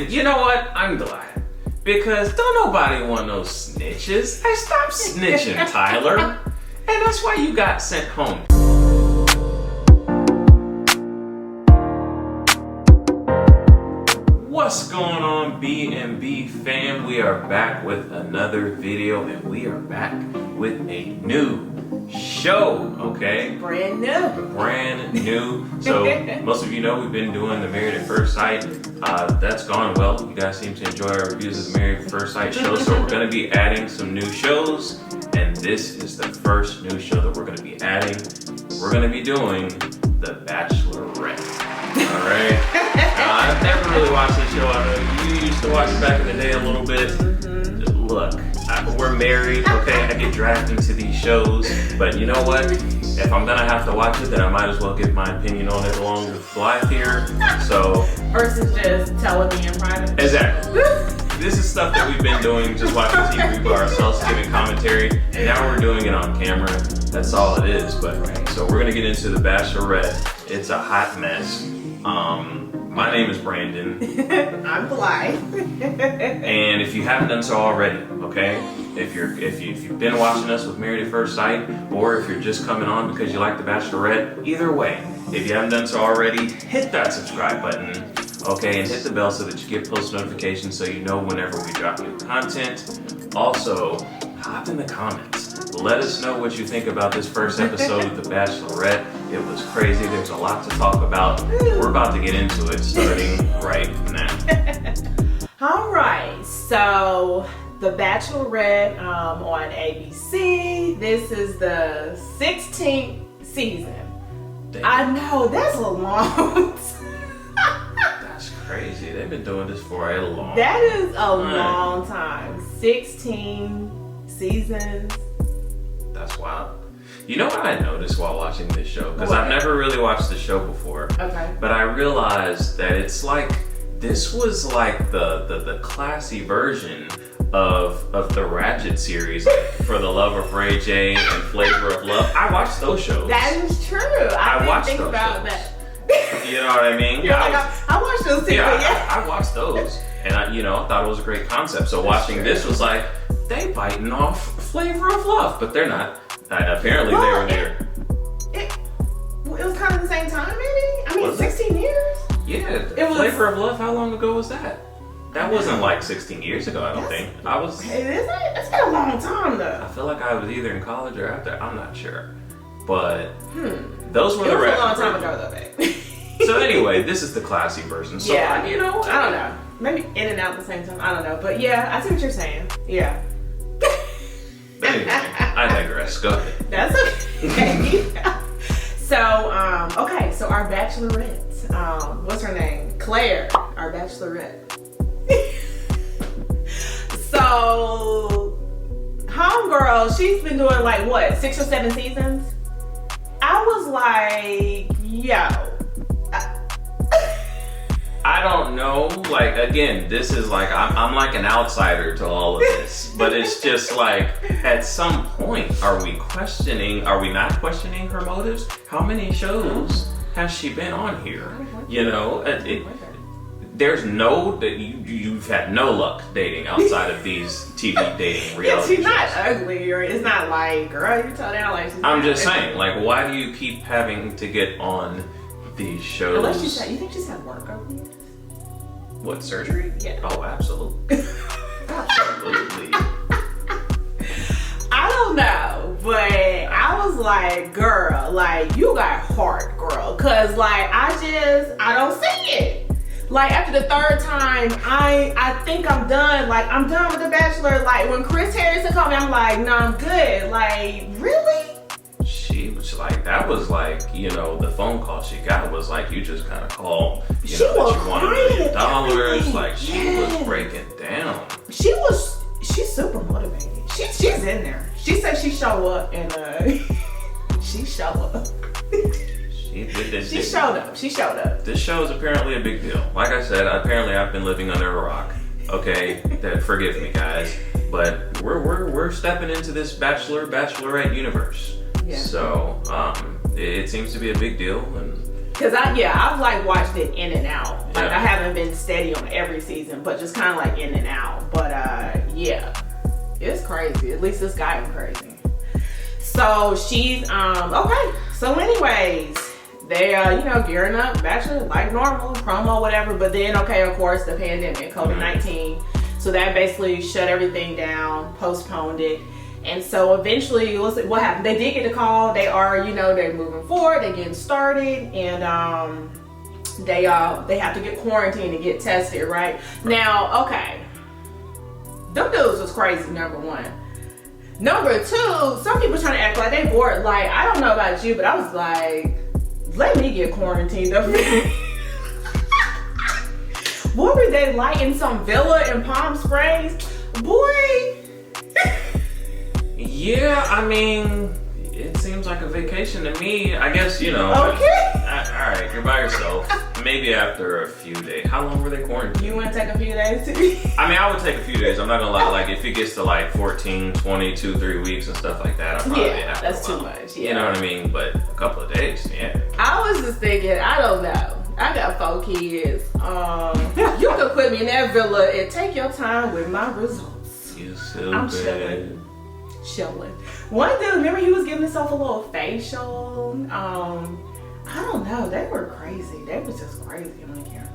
And you know what? I'm glad. Because don't nobody want no snitches. Hey, stop snitching, Tyler. And that's why you got sent home. What's going on, B&B fam? We are back with another video, and we are back with a new show, okay? Brand new. Brand new. So most of you know we've been doing the Married at First Sight. That's gone well. You guys seem to enjoy our reviews of the Married at First Sight show. So we're going to be adding some new shows, and this is the first new show that we're going to be adding. We're going to be doing the Bachelorette. All right. I've never really watched this show. I know you used to watch it back in the day a little bit. Look, we're married, okay? I get dragged into these shows, but you know what? If I'm gonna have to watch it, then I might as well give my opinion on it along with Blythe here. So versus just telling me in private. Exactly. This is stuff that we've been doing, just watching TV by ourselves, giving commentary. And now we're doing it on camera. That's all it is. But so we're gonna get into the Bachelorette. It's a hot mess. My name is Brandon. I'm Blythe. And if you haven't done so already, okay, if you've been watching us with Married at First Sight, or if you're just coming on because you like the Bachelorette, either way, if you haven't done so already, hit that subscribe button, okay, and hit the bell so that you get post notifications so you know whenever we drop new content. Also, hop in the comments. Let us know what you think about this first episode of The Bachelorette. It was crazy. There's a lot to talk about. We're about to get into it starting right now. All right, so The Bachelorette on ABC. This is the 16th season. Damn. I know, that's a long That's crazy. They've been doing this for a long time. That is a long time. 16 seasons. That's wild. You know what I noticed while watching this show? Because I've never really watched the show before. Okay. But I realized that it's like, this was like the classy version of the Ratchet series, like For the Love of Ray J and Flavor of Love. I watched those shows. That is true. I didn't watched think those about shows. that. You know what I mean? You're like, I watched those too. Yeah, I watched those. And I thought it was a great concept. So watching this was like, they biting off Flavor of Love, but they're not. Apparently they were there. It was kind of the same time, maybe? I mean, 16 years? Yeah, Flavor of Love, how long ago was that? That wasn't like 16 years ago, I don't think. It's been a long time, though. I feel like I was either in college or after, I'm not sure. But those were the It was a long versions. time ago, though, babe. So anyway, this is the classy version. So, yeah, I don't know. Maybe in and out at the same time, I don't know. But yeah, I see what you're saying. Yeah. But anyway, I digress. Go ahead. That's okay. So our Bachelorette, what's her name? Clare, our Bachelorette. So, homegirl, she's been doing like what, 6 or 7 seasons? I was like, yo. I don't know. Like, again, this is like, I'm like an outsider to all of this. But it's just like, at some point, are we not questioning her motives? How many shows has she been on here? You know, there's you've had no luck dating outside of these TV dating reality she's not ugly, or it's not like, girl, you tell down like she's I'm just saying, like, why do you keep having to get on these shows? Unless you think she's had work over here? What, surgery? Yeah. Oh, absolutely. Absolutely. I don't know, but I was like, girl, like, you got heart, girl. Cause like, I don't see it. Like, after the 3rd time, I think I'm done. Like, I'm done with The Bachelor. Like, when Chris Harrison called me, I'm like, no, I'm good. Like, really? She was like, that was like, the phone call she got was like, you just kind of called, She that was you wanted $1 million. Like, she was breaking down. She's super motivated. She's in there. She said she show up and she show up. She showed up. This show is apparently a big deal. Like I said, apparently I've been living under a rock. Okay, forgive me, guys, but we're stepping into this Bachelorette universe. Yeah. So it seems to be a big deal, and Cause I've like watched it in and out. Like Yeah. I haven't been steady on every season, but just kind of like in and out. But yeah, it's crazy. At least this guy is crazy. So she's okay. So anyways, they gearing up, Bachelor like normal, promo, whatever. But then of course the pandemic, COVID-19. So that basically shut everything down, postponed it. And so eventually, what happened? They did get a call. They are, they're moving forward. They're getting started, and they have to get quarantined and get tested, right? Now, okay, them dudes was crazy. Number one. Number two, some people trying to act like they bored. Like, I don't know about you, but I was like, let me get quarantined up. What were they like in some villa in Palm Springs, boy? Yeah, I mean, it seems like a vacation to me. I guess, Okay. All right, you're by yourself. Maybe after a few days. How long were they quarantined? You want to take a few days too? I mean, I would take a few days. I'm not gonna lie. Like, if it gets to like 14, 22, 3 weeks and stuff like that, I'll probably have that's a while. too much. Yeah. You know what I mean? But a couple of days, yeah. I was just thinking, I don't know. I got 4 kids. You could put me in that villa and take your time with my results. You so I'm bad. Chilling. One dude, remember he was giving himself a little facial. I don't know. They were crazy. They was just crazy on the camera.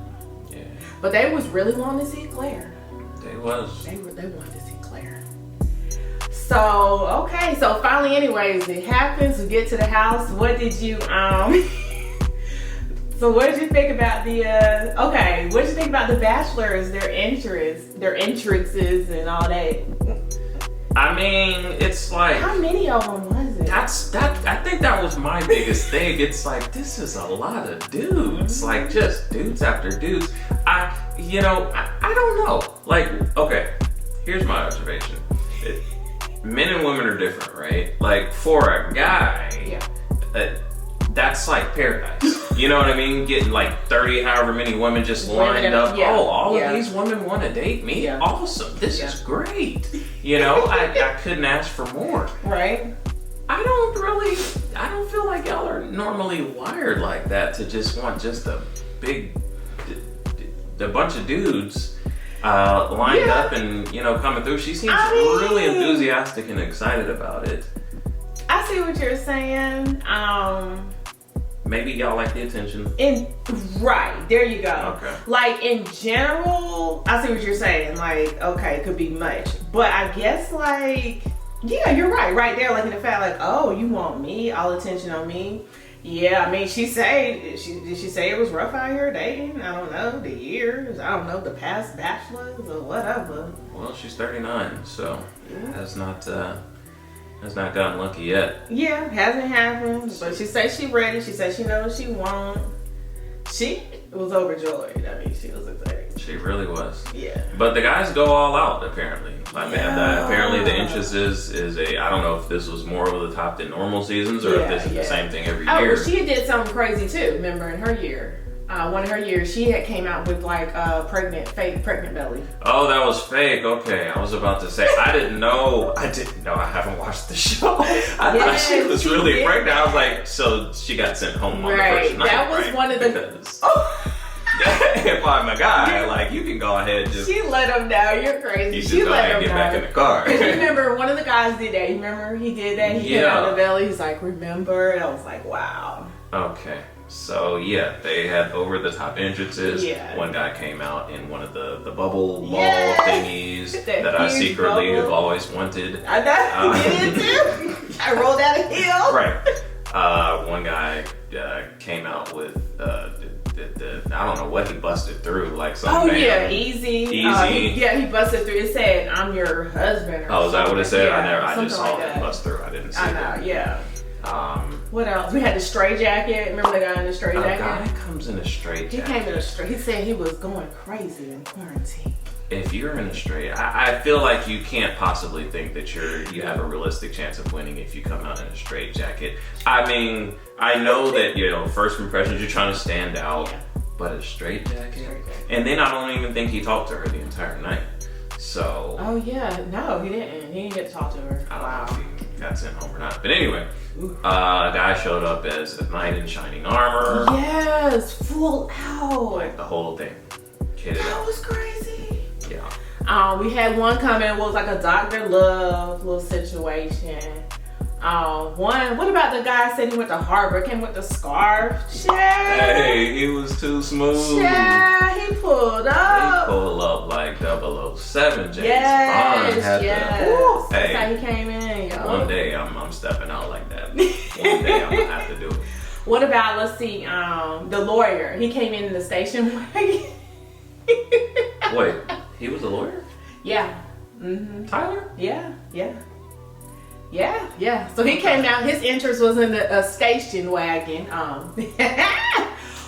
Yeah, But they was really wanting to see Claire. they was. They wanted to see Claire. So okay. So finally, anyways, it happens. We get to the house. What did you So what did you think about the what did you think about the Bachelors, their entrances and all that? I mean, it's like, How many of them was it? I think that was my biggest thing. It's like, this is a lot of dudes, like just dudes after dudes. I don't know. Like, okay, here's my observation. Men and women are different, right? Like, for a guy, that's like paradise. You know what I mean? Getting like 30, however many women just lined up. Yeah. Oh, all of these women want to date me? Yeah. Awesome. This is great. I couldn't ask for more. Right? I don't feel like y'all are normally wired like that to just want just a bunch of dudes lined up and, coming through. She seems really enthusiastic and excited about it. I see what you're saying. Maybe y'all like the attention. Right, there you go. Okay. Like in general, I see what you're saying. Like, okay, it could be much. But I guess like, yeah, you're right there, like in the fact, like, oh, you want me, all attention on me. Yeah, I mean, did she say it was rough out here dating? I don't know, the years, I don't know, the past bachelors or whatever. Well, she's 39, so has not gotten lucky yet. Yeah, hasn't happened. But she says she ready. She says she knows she won't. She was overjoyed. I mean, she was excited. She really was. Yeah. But the guys go all out, apparently. Apparently the interest is I don't know if this was more over the top than normal seasons or if this is the same thing every year. Oh, she did something crazy too. Remember in her year, one of her years, she had came out with like a fake pregnant belly. Oh, that was fake. Okay, I was about to say I didn't know. I haven't watched the show. I thought she was really pregnant. I was like, so she got sent home on the first night. That was one of the. Because if I'm a guy, like, you can go ahead and just. She let him know. You're crazy. She let him get back in the car. You remember one of the guys did that. You remember he did that. He came out of the belly. He's like, remember? And I was like, wow. Okay. So yeah, they had over the top entrances. Yeah. One guy came out in one of the bubble ball thingies that I secretly have always wanted. I know, you did too. I rolled down a hill. Right. One guy came out with I don't know what he busted through, like some. Oh yeah, easy. He busted through. It said, "I'm your husband." Oh, is that what it said? Yeah, I just saw like him bust through. I didn't see it. I know. Yeah. What else? We had the stray jacket. Remember the guy in the stray jacket? A guy comes in a straight jacket. He came in a straight. He said he was going crazy in quarantine. If you're in a straight, I feel like you can't possibly think that you have a realistic chance of winning if you come out in a straight jacket. I mean, I know that, first impressions, you're trying to stand out, but a straight jacket? And then I don't even think he talked to her the entire night. So. Oh yeah, no, he didn't. He didn't get to talk to her. I don't know if he got sent home or not. But anyway, A guy showed up as a knight in shining armor. Yes, full out. Like the whole thing. Kitted That out. was crazy. Yeah. We had one comment was like a Dr. Love little situation. What about the guy said he went to Harvard, came with the scarf? Hey, he was too smooth. Yeah, he pulled up. He pulled up like 007. James Bond Yes, had yes. to. That's how Hey, he came in, yo. one day I'm stepping out like that. One day I'm gonna have to do it. What about, let's see, the lawyer? He came in the station wagon. Wait, he was a lawyer? Yeah. Mm-hmm. Tyler? Yeah. So he came down. His entrance was in a station wagon.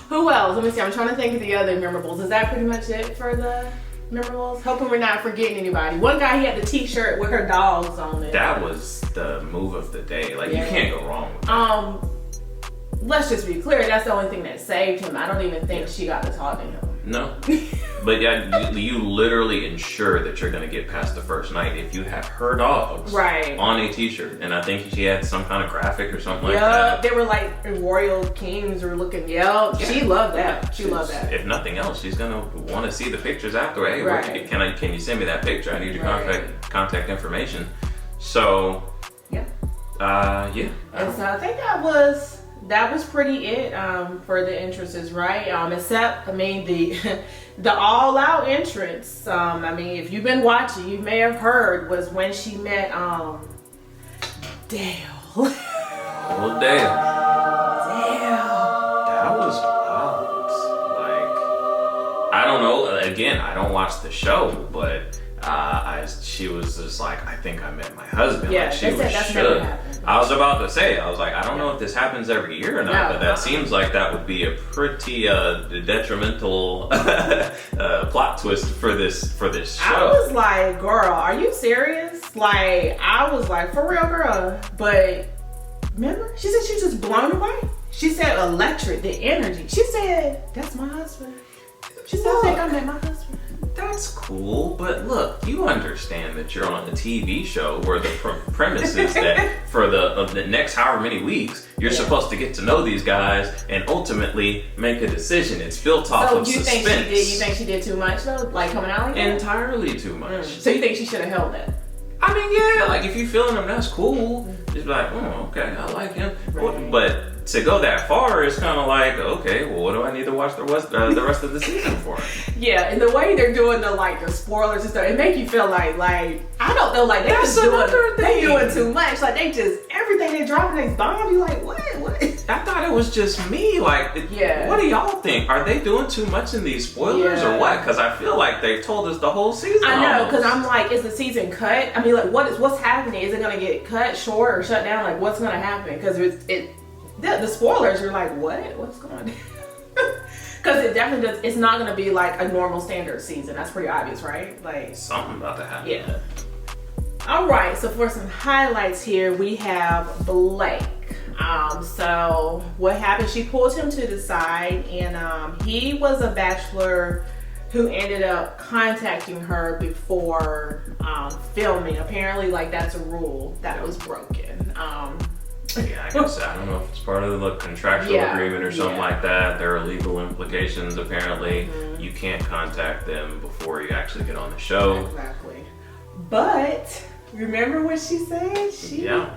Who else? Let me see. I'm trying to think of the other memorables. Is that pretty much it for the memorables? Hoping we're not forgetting anybody. One guy, he had the T-shirt with her dogs on it. That was the move of the day. Like, Yeah. you can't go wrong with that. Let's just be clear. That's the only thing that saved him. I don't even think she got to talk to him. No. But yeah, you literally ensure that you're going to get past the first night if you have her dogs Right. on a t-shirt. And I think she had some kind of graphic or something like Yeah, that. they were like royal kings were looking. Yeah, she loved that. She loved that. If nothing else, she's going to want to see the pictures after. Hey, Right. can you send me that picture? I need your Right. contact information. So, Yeah. yeah. And so I think that was pretty it for the entrances, right? Except, I mean, the all-out entrance. I mean, if you've been watching, you may have heard was when she met Dale. Well, damn. That was wild. Like, I don't know. Again, I don't watch the show, but she was just like, I think I met my husband. Yeah, like, she they was said that's never shook. happened. I was about to say, I was like, I don't know if this happens every year or not, No, but that seems like that would be a pretty detrimental plot twist for this show. I was like, girl, are you serious? Like, I was like, for real, girl. But remember, she said she was just blown away. She said electric, the energy. She said, that's my husband. She said, I think I met my husband. That's cool, but look, you understand that you're on a TV show where the premise is that for the next however many weeks, you're supposed to get to know these guys and ultimately make a decision. It's built off of suspense. You think she did too much though? Like coming out like that? Entirely too much. So you think she should have held that? I mean, yeah, like if you feeling him, that's cool. Just be like, oh, okay, I like him. Right. But to go that far is kind of like, okay, well, what do I need to watch the rest of the season for? Yeah, and the way they're doing the spoilers and stuff, it make you feel like I don't know, like That's another they thing. doing too much. Like they just everything they dropping, they bomb. You like what? I thought it was just me. Like, Yeah. What do y'all think? Are they doing too much in these spoilers or what? Because I feel like they told us the whole season. I know, almost. because I'm like, is the season cut? I mean, like, what's happening? Is it gonna get cut short or shut down? Like, what's gonna happen? Because the spoilers, you're like, what's going on? Because it definitely does. It's not gonna be like a normal standard season. That's pretty obvious, right? Like Something about to happen. yeah. All right. So for some highlights here, we have Blake. So what happened? She pulled him to the side, and he was a bachelor who ended up contacting her before filming. Apparently, like that's a rule that was broken. Yeah, I guess I don't know if it's part of the contractual agreement or something like that. There are legal implications. Apparently, you can't contact them before you actually get on the show. Exactly. But remember what she said? Yeah,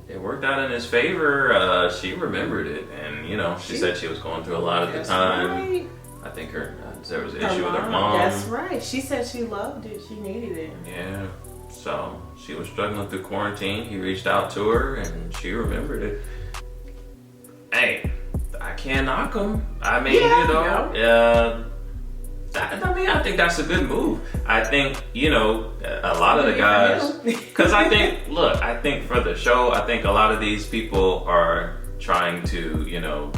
it worked out in his favor. She remembered it, and she said she was going through a lot at the time. Right. I think there was an issue with her mom. That's right. She said she loved it. She needed it. Yeah. So she was struggling through quarantine. He reached out to her, and she remembered it. Hey, I can't knock him. I mean, I think that's a good move. I think, a lot of the guys, because I think for the show, I think a lot of these people are trying to,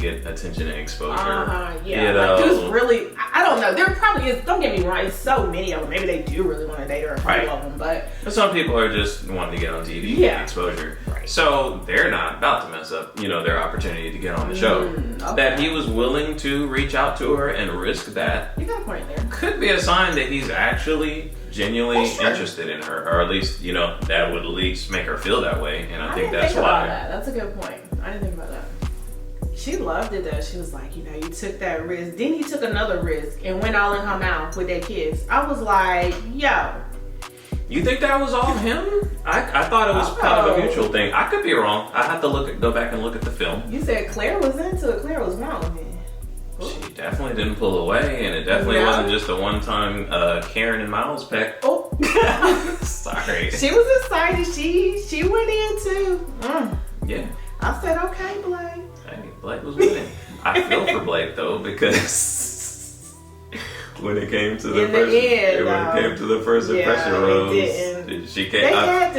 get attention and exposure. Like who's really, I don't know. There probably is, don't get me wrong, it's so many of them. Maybe they do really want to date her, a couple of them, but some people are just wanting to get on TV and get exposure. Right. So they're not about to mess up, their opportunity to get on the show. Okay. That he was willing to reach out to her and risk that. You got a point there. Could be a sign that he's actually genuinely interested in her, or at least, you know, that would at least make her feel that way. And I think that's why. That's a good point. I didn't think about that. She loved it though. She was like, you know, you took that risk. Then you took another risk and went all in her mouth with that kiss. I was like, yo. You think that was all him? I thought it was kind of a mutual thing. I could be wrong. I have to go back and look at the film. You said Claire was into it. Claire was wrong. She definitely didn't pull away, and it definitely wasn't just a one-time Karen and Miles peck. Oh, sorry. She was excited. She went in too. Yeah. I said, okay, Blake. Hey, Blake was winning. I feel for Blake though, because when it came to the first impression rose, she came. How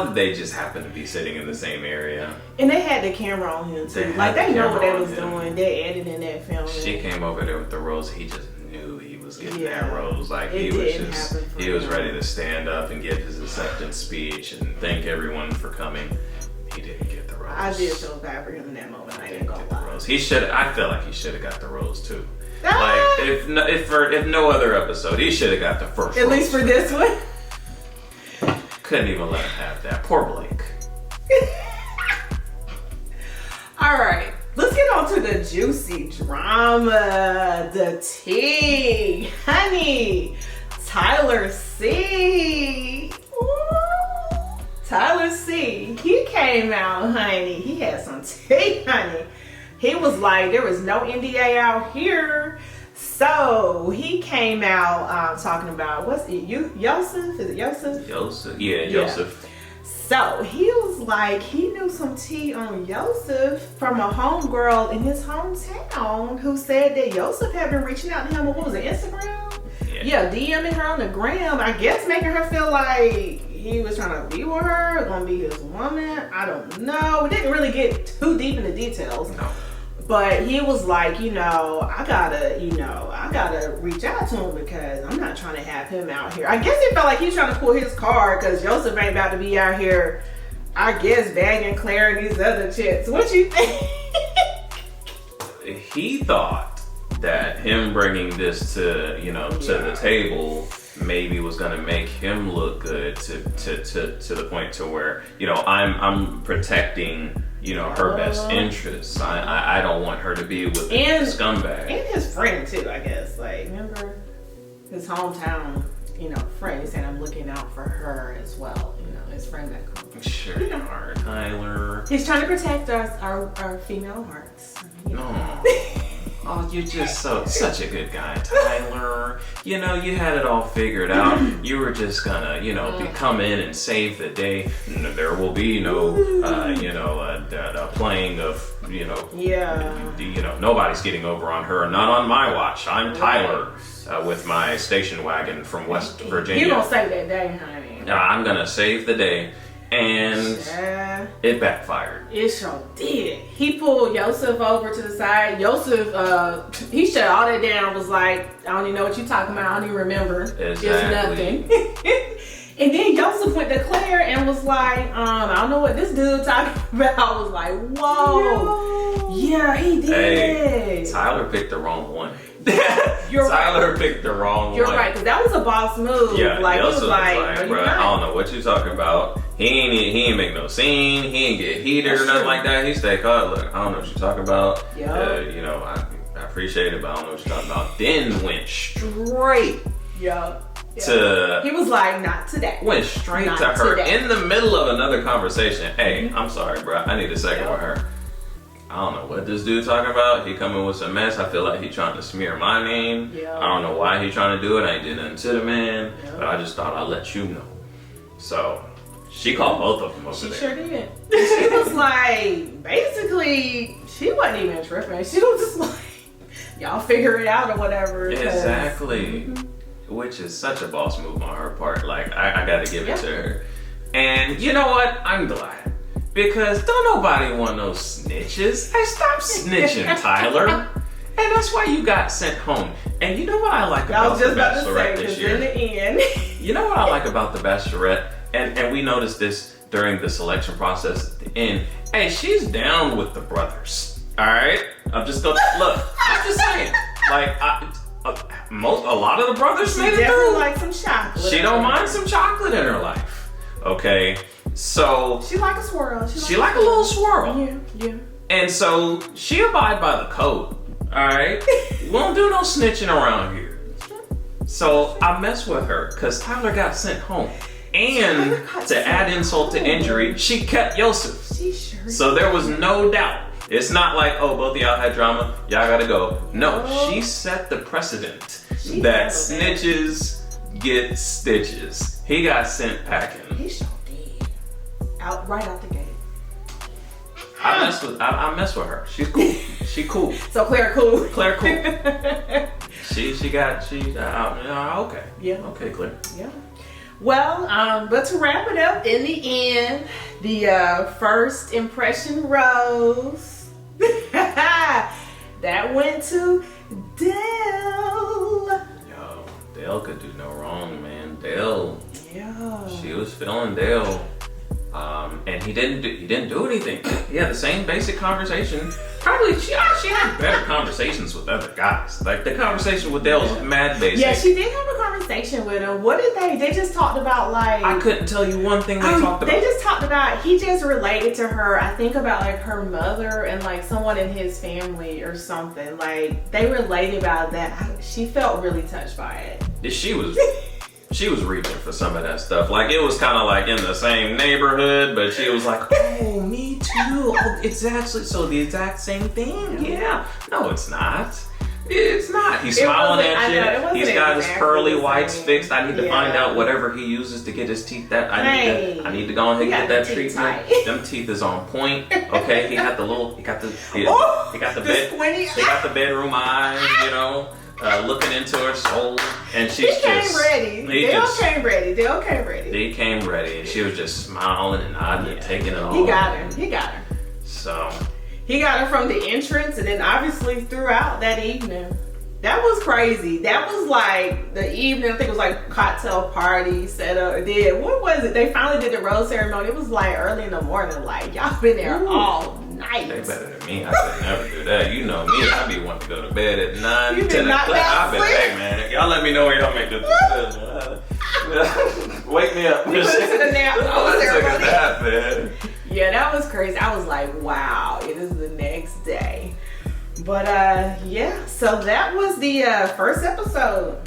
did they just happen to be sitting in the same area? And they had the camera on him too. They know what they was doing. They editing that film. She came over there with the rose. He just knew he was getting that rose. Like he was ready to stand up and give his acceptance speech and thank everyone for coming. He didn't get the rose. I did feel bad for him in that moment. I didn't get the rose. I feel like he should have got the rose too. Like if no other episode, he should have got the first. At least for this one. Couldn't even let him have that. Poor Blake. All right, let's get on to the juicy drama, the tea, honey. Tyler C. Ooh. Tyler C. He came out, honey. He had some tea, honey. He was like, there was no NDA out here. So he came out talking about, what's it, Yosef? Is it Yosef? Yosef, yeah, Yosef. So he was like, he knew some tea on Yosef from a homegirl in his hometown who said that Yosef had been reaching out to him on, what was it, Instagram? Yeah, DMing her on the gram. I guess making her feel like he was trying to be with her, gonna be his woman. I don't know. We didn't really get too deep into details. No. But he was like, I gotta reach out to him because I'm not trying to have him out here. I guess he felt like he was trying to pull his card because Joseph ain't about to be out here, I guess, bagging Claire and these other chicks. What you think? He thought that him bringing this to the table maybe was gonna make him look good to the point to where I'm protecting her best interests. I don't want her to be with a scumbag. And his friend too, I guess. Like, remember his hometown, friend. He said, I'm looking out for her as well. His friend that cool. Sure you are, Tyler. He's trying to protect our female hearts. No. Oh, you're just such a good guy, Tyler. You had it all figured out. You were just gonna, come in and save the day. There will be no, playing of, nobody's getting over on her. Not on my watch. I'm Tyler with my station wagon from West Virginia. You gonna save that day, honey? I'm gonna save the day. And it backfired. It sure did. He pulled Yosef over to the side. Yosef, he shut all that down, was like, I don't even know what you're talking about. I don't even remember. Exactly. It's nothing. And then Yosef went to Claire and was like, I don't know what this dude talking about. I was like, whoa. Yeah, he did. Hey, Tyler picked the wrong one. Tyler picked the wrong one. You're right, because that was a boss move. Yeah, like, he was like, bro, I don't know what you're talking about. He ain't make no scene. He ain't get heated or nothing like that. He stayed calm. Look, I don't know what you're talking about. I appreciate it, but I don't know what you're talking about. Then went straight. To he was like, not today. Went straight to her in the middle of another conversation. Hey, I'm sorry, bro. I need a second with her. I don't know what this dude talking about. He coming with some mess. I feel like he trying to smear my name. I don't know why he trying to do it. I ain't did nothing to the man. But I just thought I'd let you know. So she called both of them over there. She sure did. She was like, basically, she wasn't even tripping. She was just like, y'all figure it out or whatever. Exactly. Which is such a boss move on her part. Like, I gotta give it to her. And you know what? I'm glad. Because don't nobody want no snitches. Hey, stop snitching, Tyler. And that's why you got sent home. And you know what I like about The Bachelorette this year? In the end. You know what I like about The Bachelorette? And we noticed this during the selection process at the end. Hey, she's down with the brothers. All right? I'm just saying. Like, a lot of the brothers She made it definitely through. like some chocolate. She don't mind some chocolate in her life. Okay, so She like a swirl. she like a little swirl. Yeah. And so she abide by the code. All right, we don't do no snitching around here. So I mess with her because Tyler got sent home. And to add insult to injury, she kept Yosef. She sure. So there was no doubt. It's not like, oh, both of y'all had drama, y'all gotta go. No, she set the precedent that snitches get stitches. He got sent packing. He sure did. Right out the gate. I mess with her. She's cool. She cool. So Claire cool. Claire cool. Okay. Yeah. Okay, Claire. Yeah. Well, but to wrap it up, in the end, the first impression rose. That went to Dell. Yo, Dell could do no wrong, man. Dell. Yeah. She was feeling Dell. And he didn't do anything. He had the same basic conversation. Probably she had better conversations with other guys. Like the conversation with Dell was mad basic. Yeah, she did have a conversation with him. What did they just talked about, like, I couldn't tell you one thing they talked about. They just talked about, he just related to her, I think about like her mother and like someone in his family or something. Like they related about that. She felt really touched by it. She was reaching for some of that stuff. Like it was kind of like in the same neighborhood, but she was like, "Oh, me too. Oh, it's actually the exact same thing." Yeah. No, it's not. It's not. He's smiling at you. He's got his pearly whites fixed. I need to find out whatever he uses to get his teeth. I need to go ahead and get that treatment. Them teeth is on point. Okay. He got the bedroom eyes. You know. Looking into her soul, and He came ready. He came ready, and she was just smiling and nodding and taking it all. He got her. So he got her from the entrance, and then obviously throughout that evening. That was crazy. That was like the evening. I think it was like cocktail party set up. What was it? They finally did the rose ceremony. It was like early in the morning. Like y'all been there all night. They better than me. I could never do that. You know me. I be wanting to go to bed at 9, 10 o'clock. I been, hey man, y'all let me know when y'all make this decision. Wake me up. We went to the nap. Took a nap, man. Yeah, that was crazy. I was like, wow, it is the next day. But yeah, so that was the first episode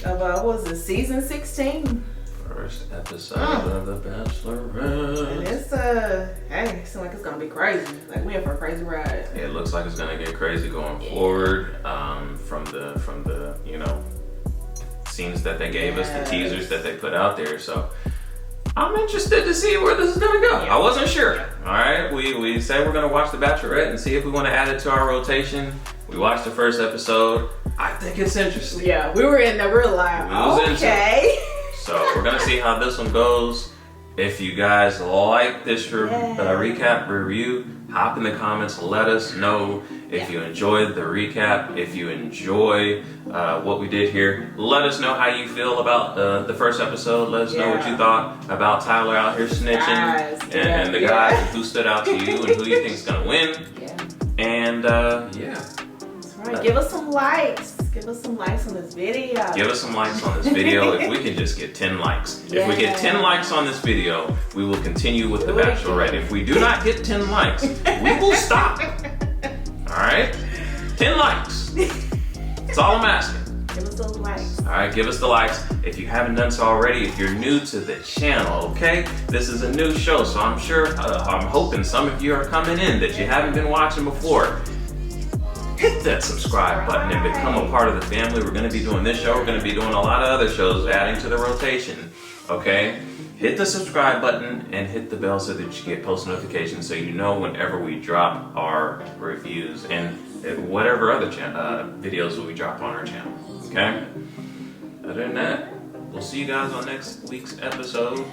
of what was it, season 16. First episode of the Bachelorette. And it's hey, it seems like it's gonna be crazy. Like we in for a crazy ride. It looks like it's gonna get crazy going forward. From the scenes that they gave us, the teasers that they put out there. So I'm interested to see where this is gonna go. I wasn't sure. All right, we said we're gonna watch the Bachelorette and see if we want to add it to our rotation. We watched the first episode. I think it's interesting. Yeah, we were in there. We were like, okay. So we're gonna see how this one goes. If you guys like this recap review, hop in the comments. Let us know if you enjoyed the recap. If you enjoy what we did here, let us know how you feel about the first episode. Let us know what you thought about Tyler out here snitching and the guys and who stood out to you and who you think is gonna win. And That's right. Give us some likes. Give us some likes on this video. Give us some likes on this video. If we can just get 10 likes. If we get 10 likes on this video, we will continue with the Bachelorette. If we do not get 10 likes, we will stop. Alright? 10 likes. That's all I'm asking. Give us those likes. Alright, give us the likes. If you haven't done so already, if you're new to the channel, okay? This is a new show, so I'm sure, I'm hoping some of you are coming in that you haven't been watching before. Hit that subscribe button and become a part of the family. We're going to be doing this show. We're going to be doing a lot of other shows adding to the rotation. Okay? Hit the subscribe button and hit the bell so that you get post notifications so you know whenever we drop our reviews and whatever other videos we drop on our channel. Okay? Other than that, we'll see you guys on next week's episode.